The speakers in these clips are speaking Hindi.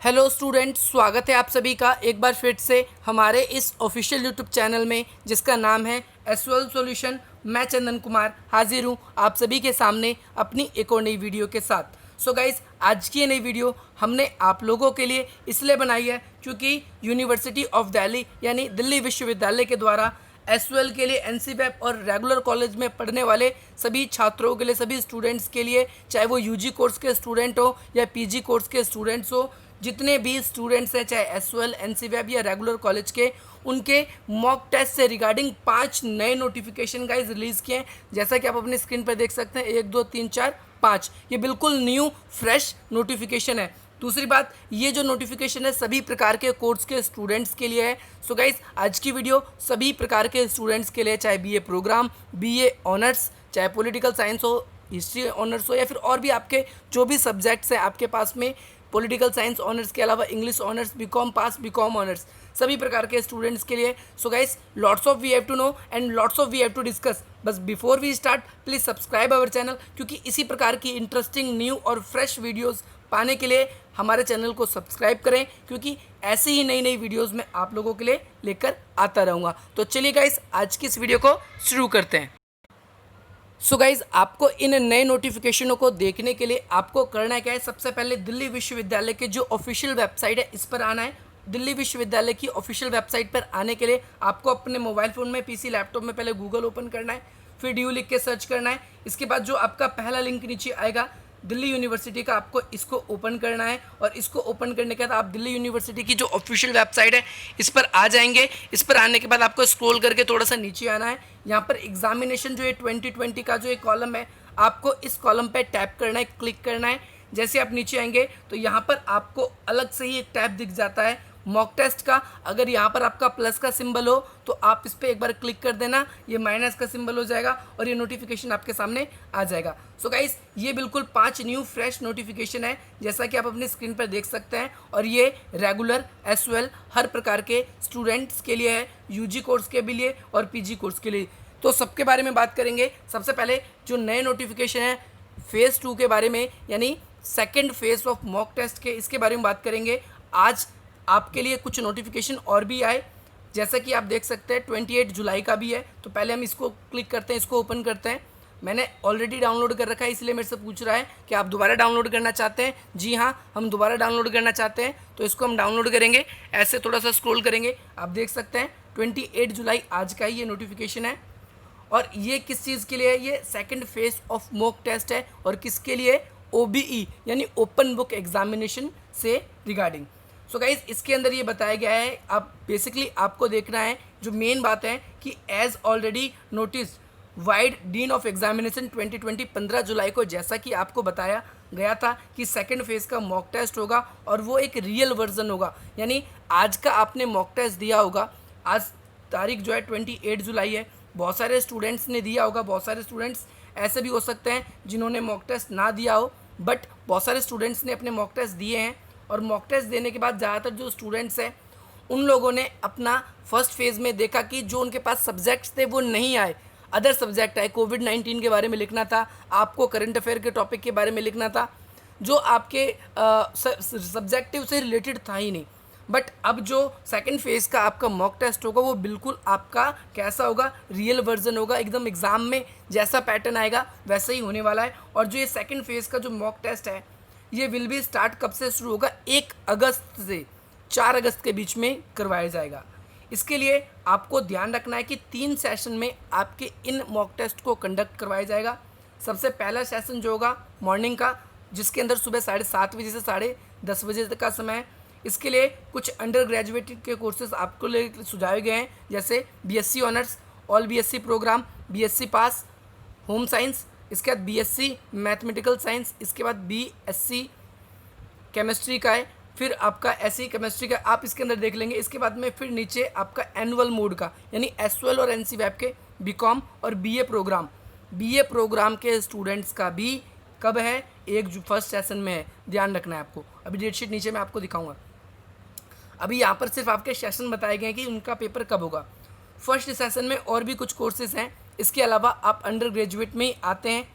हेलो स्टूडेंट्स, स्वागत है आप सभी का एक बार फिर से हमारे इस ऑफिशियल यूट्यूब चैनल में जिसका नाम है एसवाल सॉल्यूशन। मैं चंदन कुमार हाजिर हूँ आप सभी के सामने अपनी एक और नई वीडियो के साथ। सो गाइस, आज की ये नई वीडियो हमने आप लोगों के लिए इसलिए बनाई है क्योंकि यूनिवर्सिटी ऑफ दिल्ली यानी दिल्ली विश्वविद्यालय के द्वारा एसवाल के लिए एनसीवैप और रेगुलर कॉलेज में पढ़ने वाले सभी छात्रों के लिए, सभी स्टूडेंट्स के लिए, चाहे वो यूजी कोर्स के स्टूडेंट हो या पीजी कोर्स के स्टूडेंट्स हो, जितने भी स्टूडेंट्स हैं चाहे एसवाल एनसीवैप या रेगुलर कॉलेज के, उनके मॉक टेस्ट से रिगार्डिंग 5 नए नोटिफिकेशन गाइस रिलीज़ किए हैं। जैसा कि आप अपनी स्क्रीन पर देख सकते हैं, 1 2 3 4 5, ये बिल्कुल न्यू फ्रेश नोटिफिकेशन है। दूसरी बात, ये जो नोटिफिकेशन है सभी प्रकार के कोर्स के स्टूडेंट्स के लिए है। सो गाइस, आज की वीडियो सभी प्रकार के स्टूडेंट्स के लिए, चाहे बीए प्रोग्राम, बीए ऑनर्स, चाहे पॉलिटिकल साइंस हो, हिस्ट्री ऑनर्स हो, या फिर और भी आपके जो भी सब्जेक्ट्स हैं आपके पास में, पॉलिटिकल साइंस ऑनर्स के अलावा English honours, BCom pass, BCom honours, सभी प्रकार के स्टूडेंट्स के लिए। So guys, lots of we have to know and lots of we have to discuss. बस before we start, please subscribe our channel, क्योंकि इसी प्रकार की इंटरेस्टिंग न्यू और फ्रेश वीडियोज़ पाने के लिए हमारे चैनल को सब्सक्राइब करें, क्योंकि ऐसी ही नई नई वीडियोज़ मैं आप लोगों के लिए लेकर आता रहूँगा। तो चलिए गाइस, आज की इस वीडियो को शुरू करते हैं। सो गाइज़, आपको इन नए नोटिफिकेशनों को देखने के लिए आपको करना क्या है, सबसे पहले दिल्ली विश्वविद्यालय के जो ऑफिशियल वेबसाइट है इस पर आना है। दिल्ली विश्वविद्यालय की ऑफिशियल वेबसाइट पर आने के लिए आपको अपने मोबाइल फ़ोन में, पीसी, लैपटॉप में पहले गूगल ओपन करना है, फिर DU लिख के सर्च करना है। इसके बाद जो आपका पहला लिंक नीचे आएगा दिल्ली यूनिवर्सिटी का, आपको इसको ओपन करना है, और इसको ओपन करने के बाद आप दिल्ली यूनिवर्सिटी की जो ऑफिशियल वेबसाइट है इस पर आ जाएंगे। इस पर आने के बाद आपको स्क्रॉल करके थोड़ा सा नीचे आना है। यहाँ पर एग्जामिनेशन जो है 2020 का जो एक कॉलम है, आपको इस कॉलम पे टैप करना है, क्लिक करना है। जैसे आप नीचे आएंगे तो यहाँ पर आपको अलग से ही एक टैब दिख जाता है मॉक टेस्ट का। अगर यहाँ पर आपका प्लस का सिंबल हो तो आप इस पर एक बार क्लिक कर देना, ये माइनस का सिंबल हो जाएगा और ये नोटिफिकेशन आपके सामने आ जाएगा। सो गाइस, ये बिल्कुल 5 न्यू फ्रेश नोटिफिकेशन है, जैसा कि आप अपनी स्क्रीन पर देख सकते हैं, और ये रेगुलर एसवाल हर प्रकार के स्टूडेंट्स के लिए है, यूजी कोर्स के भी लिए और पीजी कोर्स के लिए। तो सबके बारे में बात करेंगे। सबसे पहले जो नए नोटिफिकेशन है फेज़ 2 के बारे में, यानी second phase of mock test के, इसके बारे में बात करेंगे। आज आपके लिए कुछ नोटिफिकेशन और भी आए, जैसा कि आप देख सकते हैं 28 जुलाई का भी है। तो पहले हम इसको क्लिक करते हैं, इसको ओपन करते हैं। मैंने ऑलरेडी डाउनलोड कर रखा है, इसलिए मेरे से पूछ रहा है कि आप दोबारा डाउनलोड करना चाहते हैं। जी हाँ, हम दोबारा डाउनलोड करना चाहते हैं, तो इसको हम डाउनलोड करेंगे। ऐसे थोड़ा सा स्क्रॉल करेंगे, आप देख सकते हैं 28 जुलाई आज का ही ये नोटिफिकेशन है। और ये किस चीज़ के लिए है? ये second phase of mock test है, और किसके लिए? OBE यानी ओपन बुक एग्जामिनेशन से रिगार्डिंग। सो गाइज, इसके अंदर ये बताया गया है, आप बेसिकली आपको देखना है जो मेन बात है कि as already notice vide dean of examination 2020 15 जुलाई को, जैसा कि आपको बताया गया था कि सेकंड फेज़ का मॉक टेस्ट होगा और वो एक रियल वर्जन होगा। यानी आज का आपने मॉक टेस्ट दिया होगा, आज तारीख जो है 28 जुलाई है, बहुत सारे स्टूडेंट्स ने दिया होगा, बहुत सारे स्टूडेंट्स ऐसे भी हो सकते हैं जिन्होंने मॉक टेस्ट ना दिया हो, बट बहुत सारे स्टूडेंट्स ने अपने मॉक टेस्ट दिए हैं। और मॉक टेस्ट देने के बाद ज़्यादातर जो स्टूडेंट्स हैं उन लोगों ने अपना फर्स्ट फेज़ में देखा कि जो उनके पास सब्जेक्ट्स थे वो नहीं आए, अदर सब्जेक्ट आए। कोविड-19 के बारे में लिखना था आपको, करंट अफेयर के टॉपिक के बारे में लिखना था, जो आपके सब्जेक्टिव से रिलेटेड था ही नहीं। बट अब जो सेकंड फेज़ का आपका मॉक टेस्ट होगा वो बिल्कुल आपका कैसा होगा? रियल वर्जन होगा, एकदम एग्ज़ाम में जैसा पैटर्न आएगा वैसा ही होने वाला है। और जो ये सेकंड फेज़ का जो मॉक टेस्ट है ये विल बी स्टार्ट कब से शुरू होगा? 1 अगस्त से 4 अगस्त के बीच में करवाया जाएगा। इसके लिए आपको ध्यान रखना है कि 3 सेशन में आपके इन मॉक टेस्ट को कंडक्ट करवाया जाएगा। सबसे पहला सेशन जो होगा मॉर्निंग का, जिसके अंदर सुबह 7:30 बजे से 10:30 बजे तक का समय है। इसके लिए कुछ अंडर ग्रेजुएट के कोर्सेज आपको लिए सुझाए गए हैं, जैसे BSc honours, all BSc programme, BSc pass, home science, इसके बाद BSc मैथमेटिकल साइंस, इसके बाद BSc केमिस्ट्री का है, फिर आपका SE केमिस्ट्री का आप इसके अंदर देख लेंगे। इसके बाद में फिर नीचे आपका एनुअल मोड का, यानी एसवाल और एनसीवैप के बीकॉम और BA प्रोग्राम के स्टूडेंट्स का भी कब है? फर्स्ट सेशन में है, ध्यान रखना है आपको। अभी डेटशीट नीचे मैं आपको दिखाऊंगा। अभी यहाँ पर सिर्फ आपके सेशन बताए गए हैं कि उनका पेपर कब होगा। फर्स्ट सेशन में और भी कुछ कोर्सेज हैं, इसके अलावा आप अंडर ग्रेजुएट में ही आते हैं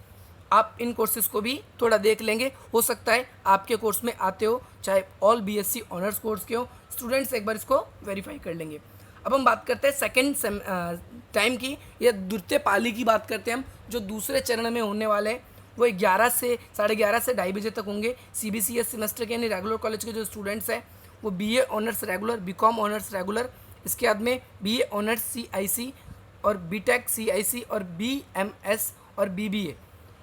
आप इन कोर्सेज़ को भी थोड़ा देख लेंगे, हो सकता है आपके कोर्स में आते हो, चाहे ऑल बीएससी ऑनर्स कोर्स के हो, स्टूडेंट्स एक बार इसको वेरीफाई कर लेंगे। अब हम बात करते हैं सेकेंड टाइम की या द्वितीय पाली की बात करते हैं हम, जो दूसरे चरण में होने वाले हैं वो 11 से 11:30 से 2:30 बजे तक होंगे। सीबीसीएस सेमेस्टर के यानी रेगुलर कॉलेज के जो स्टूडेंट्स हैं वो BA honours regular, BCom honours regular, इसके बाद में बीए ऑनर्स सीआईसी और बीटेक सीआईसी और बीएमएस और बीबीए।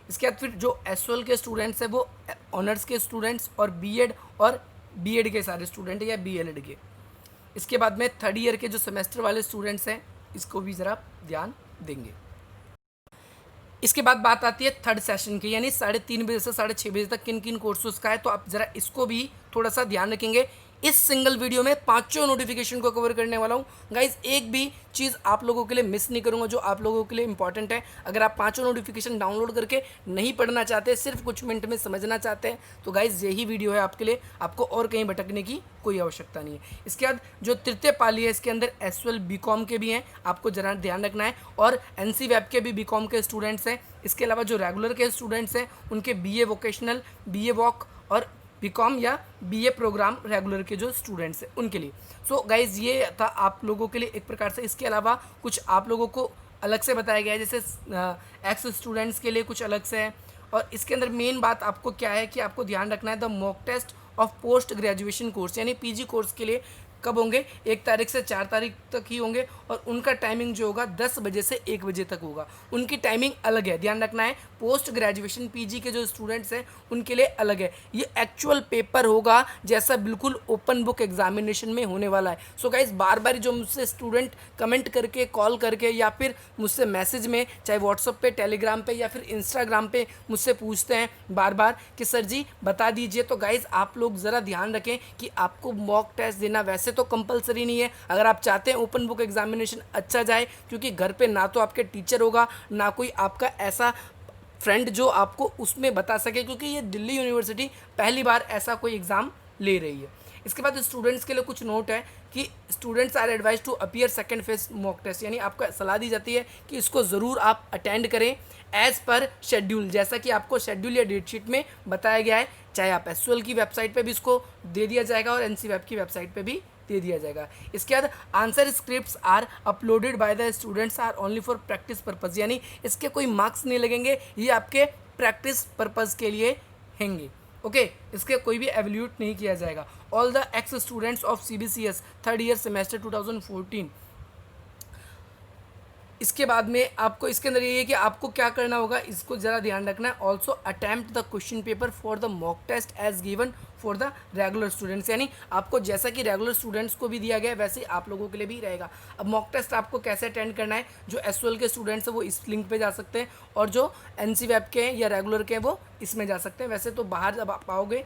इसके बाद फिर जो एसओएल के स्टूडेंट्स हैं वो ऑनर्स के स्टूडेंट्स और बीएड और बीएड के सारे स्टूडेंट या बीएलएड के। इसके बाद में थर्ड ईयर के जो सेमेस्टर वाले स्टूडेंट्स हैं इसको भी ज़रा ध्यान देंगे। इसके बाद बात आती है थर्ड सेशन की, यानी 3:30 बजे से 6:30 बजे तक किन किन कोर्सेज का है, तो आप ज़रा इसको भी थोड़ा सा ध्यान रखेंगे। इस सिंगल वीडियो में पांचों नोटिफिकेशन को कवर करने वाला हूँ गाइज, एक भी चीज़ आप लोगों के लिए मिस नहीं करूँगा जो आप लोगों के लिए इंपॉर्टेंट है। अगर आप पांचों नोटिफिकेशन डाउनलोड करके नहीं पढ़ना चाहते, सिर्फ कुछ मिनट में समझना चाहते हैं, तो गाइज यही वीडियो है आपके लिए, आपको और कहीं भटकने की कोई आवश्यकता नहीं है। इसके बाद जो तृतीय पाली है इसके अंदर एसओएल बीकॉम के भी हैं, आपको जरा ध्यान रखना है, और एनसी वेब के भी बीकॉम के स्टूडेंट्स हैं। इसके अलावा जो रेगुलर के स्टूडेंट्स हैं उनके बीए वोकेशनल, बीए वॉक और बीकॉम या बीए प्रोग्राम रेगुलर के जो स्टूडेंट्स हैं उनके लिए। सो गाइज ये था आप लोगों के लिए एक प्रकार से। इसके अलावा कुछ आप लोगों को अलग से बताया गया है, जैसे एक्स स्टूडेंट्स के लिए कुछ अलग से है। और इसके अंदर मेन बात आपको क्या है कि आपको ध्यान रखना है the mock test of post graduation course, यानी पीजी कोर्स के लिए कब होंगे, 1 तारीख से 4 तारीख तक ही होंगे, और उनका टाइमिंग जो होगा 10 बजे से 1 बजे तक होगा। उनकी टाइमिंग अलग है, ध्यान रखना है। पोस्ट ग्रेजुएशन पीजी के जो स्टूडेंट्स हैं उनके लिए अलग है। ये एक्चुअल पेपर होगा जैसा बिल्कुल ओपन बुक एग्जामिनेशन में होने वाला है। सो गाइस बार बार जो मुझसे स्टूडेंट कमेंट करके, कॉल करके या फिर मुझसे मैसेज में, चाहे व्हाट्सअप पे, टेलीग्राम पे या फिर इंस्टाग्राम पे मुझसे पूछते हैं बार बार कि सर जी बता दीजिए, तो गाइज आप लोग ज़रा ध्यान रखें कि आपको मॉक टेस्ट देना वैसे तो कंपलसरी नहीं है। अगर आप चाहते हैं ओपन बुक एग्जामिनेशन अच्छा जाए, क्योंकि घर पे ना तो आपके टीचर होगा, ना कोई आपका ऐसा फ्रेंड जो आपको उसमें बता सके, क्योंकि ये दिल्ली यूनिवर्सिटी पहली बार ऐसा कोई एग्ज़ाम ले रही है। इसके बाद स्टूडेंट्स के लिए कुछ नोट है कि students are advise to appear second phase mock test, यानी आपको सलाह दी जाती है कि इसको ज़रूर आप अटेंड करें एज़ पर शेड्यूल, जैसा कि आपको शेड्यूल या डेट शीट में बताया गया है। चाहे आप एसओएल की वेबसाइट पे भी इसको दे दिया जाएगा और एनसी वेब की वेबसाइट पे भी दे दिया जाएगा। इसके बाद answer scripts are uploaded by the students are only for practice purpose, यानी इसके कोई मार्क्स नहीं लगेंगे, ये आपके प्रैक्टिस पर्पज़ के लिए हैंगे। ओके, इसके कोई भी एवल्यूट नहीं किया जाएगा। All the x students of CBCS third year semester 2014। इसके बाद में आपको इसके अंदर ये है कि आपको क्या करना होगा, इसको ज़रा ध्यान रखना है। Also attempt the question paper for the mock test as given for the regular students, यानी आपको जैसा कि रेगुलर स्टूडेंट्स को भी दिया गया है वैसे ही आप लोगों के लिए भी रहेगा। अब मॉक टेस्ट आपको कैसे अटेंड करना है, जो एसओएल के स्टूडेंट्स हैं वो इस लिंक पे जा सकते हैं, और जो एनसी वेब के हैं या रेगुलर के हैं वो इसमें जा सकते हैं। वैसे तो बाहर जब आप आओगे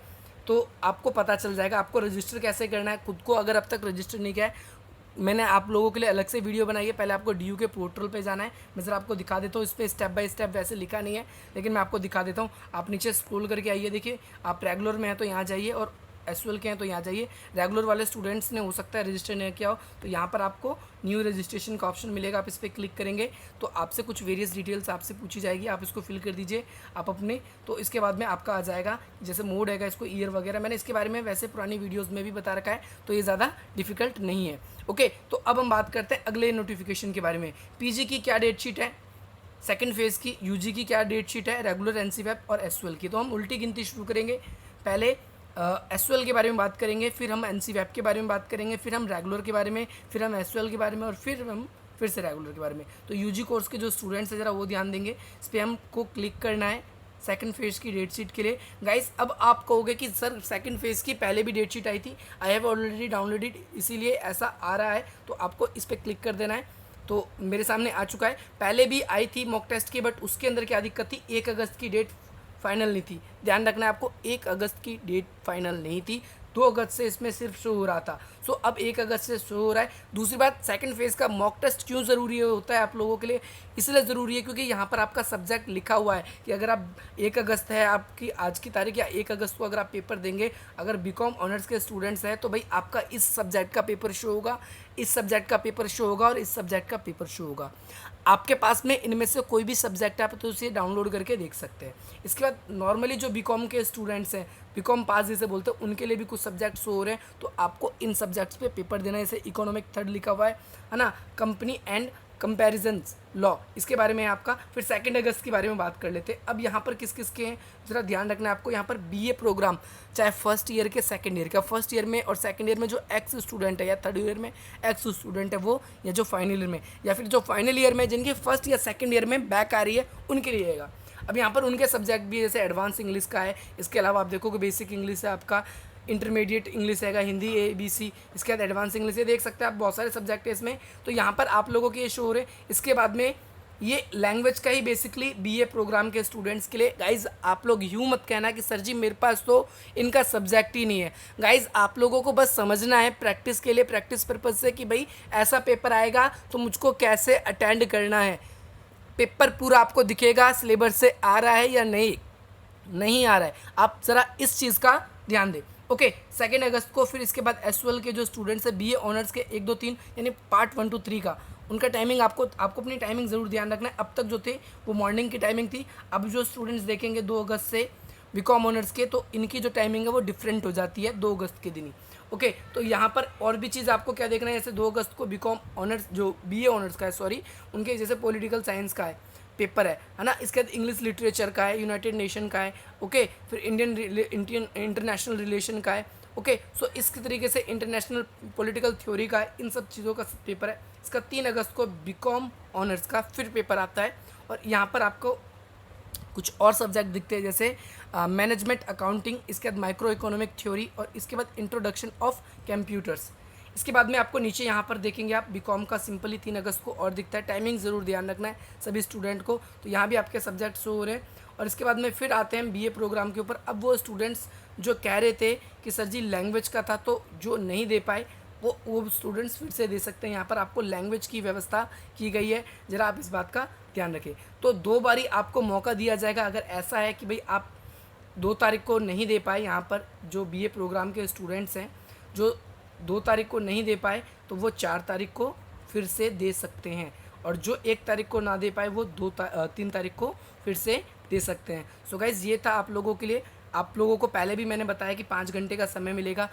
तो आपको पता चल जाएगा आपको रजिस्टर कैसे करना है खुद को, अगर अब तक रजिस्टर नहीं किया है। मैंने आप लोगों के लिए अलग से वीडियो बनाई है, पहले आपको डीयू के पोर्टल पे जाना है। मैं ज़रा आपको दिखा देता हूँ, इस पर स्टेप बाय स्टेप वैसे लिखा नहीं है, लेकिन मैं आपको दिखा देता हूँ। आप नीचे स्क्रॉल करके आइए, देखिए आप रेगुलर में हैं तो यहाँ जाइए, और एसओएल के हैं तो यहाँ जाइए। रेगुलर वाले स्टूडेंट्स ने हो सकता है रजिस्टर नहीं किया हो, तो यहाँ पर आपको न्यू रजिस्ट्रेशन का ऑप्शन मिलेगा। आप इस पर क्लिक करेंगे तो आपसे कुछ वेरियस डिटेल्स आपसे पूछी जाएगी, आप इसको फिल कर दीजिए आप अपने। तो इसके बाद में आपका आ जाएगा जैसे मोड है इसको ईयर वगैरह, मैंने इसके बारे में वैसे पुरानी वीडियोज़ में भी बता रखा है, तो ये ज़्यादा डिफिकल्ट नहीं है। ओके, तो अब हम बात करते हैं अगले नोटिफिकेशन के बारे में। पीजी की क्या डेट शीट है, सेकंड फेज़ की यूजी की क्या डेट शीट है, रेगुलर एनसी वेब और एसओएल की। तो हम उल्टी गिनती शुरू करेंगे, पहले एसओएल के बारे में बात करेंगे, फिर हम एनसी वेब के बारे में बात करेंगे, फिर हम रेगुलर के बारे में, फिर हम एसओएल के बारे में, और फिर हम फिर से रेगुलर के बारे में। तो यूजी कोर्स के जो स्टूडेंट्स हैं ज़रा वो ध्यान देंगे, इस पर हमको क्लिक करना है सेकंड फेज़ की डेट शीट के लिए। गाइस अब आप कहोगे कि सर सेकंड फेज़ की पहले भी डेट शीट आई थी, आई हैव ऑलरेडी डाउनलोडेड, इसीलिए ऐसा आ रहा है। तो आपको इस पर क्लिक कर देना है, तो मेरे सामने आ चुका है। पहले भी आई थी मॉक टेस्ट की, बट उसके अंदर क्या दिक्कत थी, 1 अगस्त की डेट फाइनल नहीं थी। ध्यान रखना है आपको, 1 अगस्त की डेट फाइनल नहीं थी, 2 अगस्त से इसमें सिर्फ शो हो रहा था। सो अब 1 अगस्त से शो हो रहा है। दूसरी बात, सेकंड फेज़ का मॉक टेस्ट क्यों ज़रूरी होता है आप लोगों के लिए, इसलिए ज़रूरी है क्योंकि यहाँ पर आपका सब्जेक्ट लिखा हुआ है कि अगर आप 1 अगस्त है आपकी आज की तारीख, या 1 अगस्त को अगर आप पेपर देंगे, अगर बीकॉम ऑनर्स के स्टूडेंट्स हैं तो भाई आपका इस सब्जेक्ट का पेपर शो होगा। इस सब्जेक्ट का पेपर शो होगा और इस सब्जेक्ट का पेपर शो होगा। आपके पास में इनमें से कोई भी सब्जेक्ट है आप तो उसे डाउनलोड करके देख सकते हैं। इसके बाद नॉर्मली जो बीकॉम के स्टूडेंट्स हैं, बीकॉम पास जिसे बोलते हैं, उनके लिए भी कुछ सब्जेक्ट शो हो रहे हैं, तो आपको इन सब्जेक्ट्स पे पेपर देना है। जैसे इकोनॉमिक थर्ड लिखा हुआ है ना, कंपनी एंड कंपैरिजंस लॉ, इसके बारे में आपका। फिर 2 अगस्त के बारे में बात कर लेते हैं। अब यहाँ पर किस किस के हैं ज़रा ध्यान रखना है आपको। यहाँ पर बीए प्रोग्राम, चाहे फर्स्ट ईयर के सेकंड ईयर का, फर्स्ट ईयर में और सेकंड ईयर में जो एक्स स्टूडेंट है या थर्ड ईयर में एक्स स्टूडेंट है वो, या जो फाइनल ईयर में, या फिर जो फाइनल ईयर में जिनके फर्स्ट या सेकंड ईयर में बैक आ रही है, उनके लिए रहेगा। अब यहाँ पर उनके सब्जेक्ट भी जैसे एडवांस इंग्लिश का है, इसके अलावा आप देखोगे बेसिक इंग्लिश है आपका, इंटरमीडिएट इंग्लिश हैगा, हिंदी ABC, इसके बाद एडवांस इंग्लिश है। देख सकते हैं आप बहुत सारे सब्जेक्ट है इसमें, तो यहाँ पर आप लोगों के ये शो हो रहे हैं। इसके बाद में ये लैंग्वेज का ही बेसिकली बीए प्रोग्राम के स्टूडेंट्स के लिए। गाइज़ आप लोग यूँ मत कहना कि सर जी मेरे पास तो इनका सब्जेक्ट ही नहीं है। गाइज़ आप लोगों को बस समझना है प्रैक्टिस के लिए, प्रैक्टिस पर्पज़ से, कि भाई ऐसा पेपर आएगा तो मुझको कैसे अटेंड करना है। पेपर पूरा आपको दिखेगा सिलेबस से आ रहा है या नहीं आ रहा है, आप ज़रा इस चीज़ का ध्यान दें। ओके, 2 अगस्त को फिर इसके बाद एसओएल के जो स्टूडेंट्स हैं बीए ऑनर्स के 1 2 3 यानी पार्ट 1 to 3 का, उनका टाइमिंग आपको अपनी टाइमिंग ज़रूर ध्यान रखना है। अब तक जो थे वो मॉर्निंग की टाइमिंग थी, अब जो स्टूडेंट्स देखेंगे 2 अगस्त से बीकॉम ऑनर्स के, तो इनकी जो टाइमिंग है वो डिफरेंट हो जाती है 2 अगस्त के दिन ही। ओके, तो यहाँ पर और भी चीज़ आपको क्या देखना है, जैसे 2 अगस्त को बीकॉम ऑनर्स जो बीए ऑनर्स का है, सॉरी, उनके जैसे पॉलिटिकल साइंस का है पेपर है ना, इसके बाद इंग्लिश लिटरेचर का है, यूनाइटेड नेशन का है, ओके, फिर इंडियन इंटरनेशनल रिलेशन का है, ओके। सो इसके तरीके से इंटरनेशनल पॉलिटिकल थ्योरी का है, इन सब चीज़ों का पेपर है। इसका 3 अगस्त को बीकॉम ऑनर्स का फिर पेपर आता है, और यहाँ पर आपको कुछ और सब्जेक्ट दिखते हैं जैसे मैनेजमेंट अकाउंटिंग, इसके बाद माइक्रो इकोनॉमिक थ्योरी, और इसके बाद इंट्रोडक्शन ऑफ कंप्यूटर्स। इसके बाद में आपको नीचे यहाँ पर देखेंगे आप बीकॉम का सिंपली 3 अगस्त को और दिखता है। टाइमिंग ज़रूर ध्यान रखना है सभी स्टूडेंट को, तो यहाँ भी आपके सब्जेक्ट शो हो रहे हैं। और इसके बाद में फिर आते हैं बीए प्रोग्राम के ऊपर। अब वो स्टूडेंट्स जो कह रहे थे कि सर जी लैंग्वेज का था, तो जो नहीं दे पाए वो स्टूडेंट्स फिर से दे सकते हैं। यहाँ पर आपको लैंग्वेज की व्यवस्था की गई है, ज़रा आप इस बात का ध्यान रखें। तो 2 बारी आपको मौका दिया जाएगा। अगर ऐसा है कि भाई आप 2 तारीख को नहीं दे पाए, यहाँ पर जो बीए प्रोग्राम के स्टूडेंट्स हैं जो 2 तारीख को नहीं दे पाए, तो वो 4 तारीख को फिर से दे सकते हैं, और जो 1 तारीख को ना दे पाए वो 3 तारीख को फिर से दे सकते हैं। सो गाइज़ ये था आप लोगों के लिए। आप लोगों को पहले भी मैंने बताया कि 5 घंटे का समय मिलेगा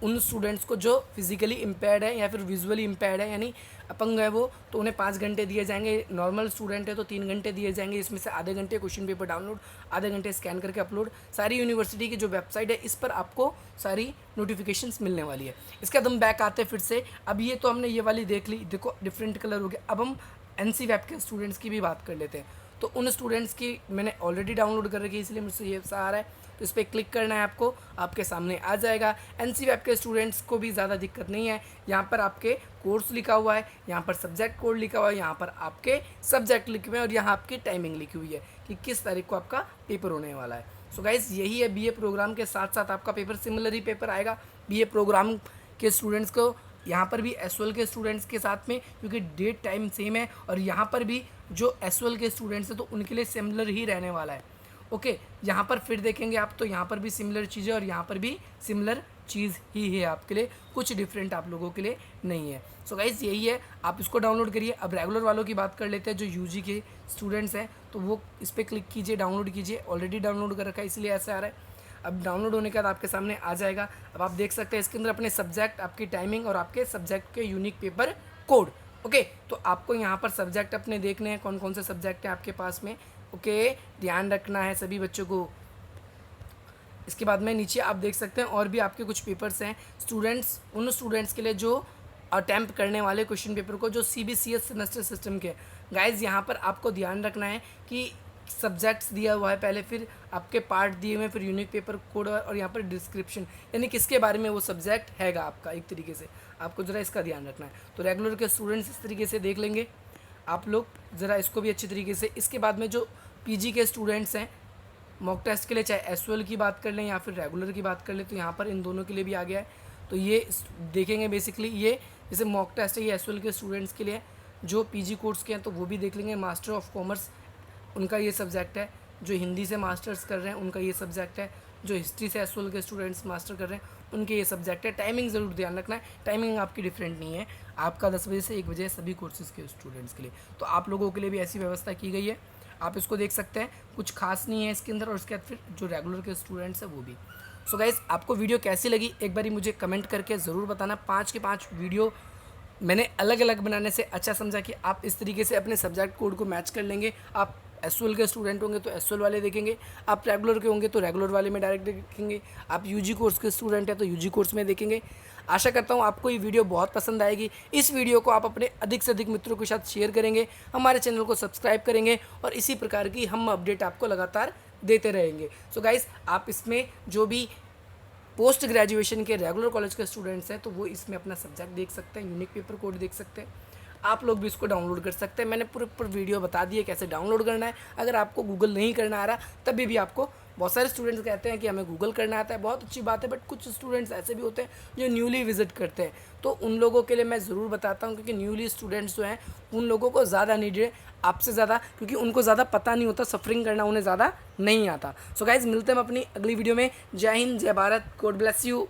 उन स्टूडेंट्स को जो फिज़िकली इम्पेयर्ड है या फिर विजुअली इम्पेयर्ड है, यानी अपंग है वो, तो उन्हें 5 घंटे दिए जाएंगे। नॉर्मल स्टूडेंट है तो 3 घंटे दिए जाएंगे, इसमें से आधे घंटे क्वेश्चन पेपर डाउनलोड, आधे घंटे स्कैन करके अपलोड। सारी यूनिवर्सिटी की जो वेबसाइट है इस पर आपको सारी नोटिफिकेशंस मिलने वाली है। इसके बाद हम बैक आते हैं फिर से। अब ये तो हमने ये वाली देख ली, देखो डिफरेंट कलर हो गया। अब हम NC वेब के स्टूडेंट्स की भी बात कर लेते हैं। तो उन स्टूडेंट्स की मैंने ऑलरेडी डाउनलोड कर रखी है, इसलिए मुझसे ये आ रहा है, तो इस पर क्लिक करना है आपको, आपके सामने आ जाएगा। NC वेब के स्टूडेंट्स को भी ज़्यादा दिक्कत नहीं है। यहाँ पर आपके कोर्स लिखा हुआ है, यहाँ पर सब्जेक्ट कोड लिखा हुआ है, यहाँ पर आपके सब्जेक्ट लिखे हुए हैं, और यहाँ आपकी टाइमिंग लिखी हुई है कि किस तारीख को आपका पेपर होने वाला है। सो गाइज़ यही है, बीए प्रोग्राम के साथ साथ आपका पेपर सिमिलर ही पेपर आएगा बीए प्रोग्राम के स्टूडेंट्स को, यहाँ पर भी एसओएल के स्टूडेंट्स के साथ में, क्योंकि डेट टाइम सेम है, और यहाँ पर भी जो एसओएल के स्टूडेंट्स हैं तो उनके लिए सिमिलर ही रहने वाला है। ओके, यहाँ पर फिर देखेंगे आप तो यहाँ पर भी सिमिलर चीज़ है, और यहाँ पर भी सिमिलर चीज़ ही है आपके लिए, कुछ डिफरेंट आप लोगों के लिए नहीं है। सो गाइज़ यही है, आप इसको डाउनलोड करिए। अब रेगुलर वालों की बात कर लेते हैं, जो यूजी के स्टूडेंट्स हैं, तो वो इस पर क्लिक कीजिए, डाउनलोड कीजिए। ऑलरेडी डाउनलोड कर रखा है इसलिए ऐसा आ रहा है। अब डाउनलोड होने के बाद आपके सामने आ जाएगा। अब आप देख सकते हैं इसके अंदर अपने सब्जेक्ट, आपकी टाइमिंग और आपके सब्जेक्ट के यूनिक पेपर कोड। ओके, तो आपको यहाँ पर सब्जेक्ट अपने देखने हैं, कौन कौन से सब्जेक्ट हैं आपके पास में। ओके, ध्यान रखना है सभी बच्चों को। इसके बाद में नीचे आप देख सकते हैं और भी आपके कुछ पेपर्स हैं स्टूडेंट्स, उन स्टूडेंट्स के लिए जो अटैम्प्ट करने वाले क्वेश्चन पेपर को, जो CBCS सेमेस्टर सिस्टम के। गाइज यहाँ पर आपको ध्यान रखना है कि सब्जेक्ट्स दिया हुआ है पहले, फिर आपके पार्ट दिए हुए हैं, फिर यूनिक पेपर कोड, और यहाँ पर डिस्क्रिप्शन, यानी किसके बारे में वो सब्जेक्ट हैगा आपका। एक तरीके से आपको ज़रा इसका ध्यान रखना है। तो रेगुलर के स्टूडेंट्स इस तरीके से देख लेंगे आप लोग, ज़रा इसको भी अच्छी तरीके से। इसके बाद में जो PG के स्टूडेंट्स हैं मॉक टेस्ट के लिए, चाहे एसओएल की बात कर लें या फिर रेगुलर की बात कर लें, तो यहाँ पर इन दोनों के लिए भी आ गया है। तो ये देखेंगे बेसिकली, ये जैसे मॉक टेस्ट है ये एसओएल के स्टूडेंट्स के लिए, जो PG कोर्स के हैं तो वो भी देख लेंगे। मास्टर ऑफ कॉमर्स उनका ये सब्जेक्ट है, जो हिंदी से मास्टर्स कर रहे हैं उनका ये सब्जेक्ट है, जो हिस्ट्री से एसओएल के स्टूडेंट्स मास्टर कर रहे हैं उनके ये सब्जेक्ट है। टाइमिंग ज़रूर ध्यान रखना है, टाइमिंग आपकी डिफरेंट नहीं है, आपका 10 बजे से 1 बजे सभी कोर्सेज़ के स्टूडेंट्स के लिए। तो आप लोगों के लिए भी ऐसी व्यवस्था की गई है, आप इसको देख सकते हैं, कुछ खास नहीं है इसके अंदर। और उसके बाद फिर जो रेगुलर के स्टूडेंट्स हैं वो भी। सो गाइज़, आपको वीडियो कैसी लगी एक बारी मुझे कमेंट करके ज़रूर बताना। 5 के 5 वीडियो मैंने अलग अलग बनाने से अच्छा समझा कि आप इस तरीके से अपने सब्जेक्ट कोड को मैच कर लेंगे। आप एसओएल के स्टूडेंट होंगे तो एसओएल वाले देखेंगे, आप रेगुलर के होंगे तो रेगुलर वाले में डायरेक्ट देखेंगे, आप यूजी कोर्स के स्टूडेंट हैं तो यूजी कोर्स में देखेंगे। आशा करता हूँ आपको ये वीडियो बहुत पसंद आएगी। इस वीडियो को आप अपने अधिक से अधिक मित्रों के साथ शेयर करेंगे, हमारे चैनल को सब्सक्राइब करेंगे और इसी प्रकार की हम अपडेट आपको लगातार देते रहेंगे। सो गाइज़, आप इसमें जो भी पोस्ट ग्रेजुएशन के रेगुलर कॉलेज के स्टूडेंट्स हैं तो वो इसमें अपना सब्जेक्ट देख सकते हैं, यूनिक पेपर कोड देख सकते हैं। आप लोग भी इसको डाउनलोड कर सकते हैं। मैंने पूरे वीडियो बता दी है कैसे डाउनलोड करना है। अगर आपको गूगल नहीं करना आ रहा तभी भी आपको, बहुत सारे स्टूडेंट्स कहते हैं कि हमें गूगल करना आता है, बहुत अच्छी बात है, बट कुछ स्टूडेंट्स ऐसे भी होते हैं जो न्यूली विजिट करते हैं, तो उन लोगों के लिए मैं ज़रूर बताता हूँ, क्योंकि न्यूली स्टूडेंट्स जो हैं उन लोगों को ज़्यादा नीड है आपसे ज़्यादा, क्योंकि उनको ज़्यादा पता नहीं होता, सफरिंग करना उन्हें ज़्यादा नहीं आता। सो गाइज़, मिलते हैं हम अपनी अगली वीडियो में। जय हिंद, जय भारत, गॉड ब्लेस यू।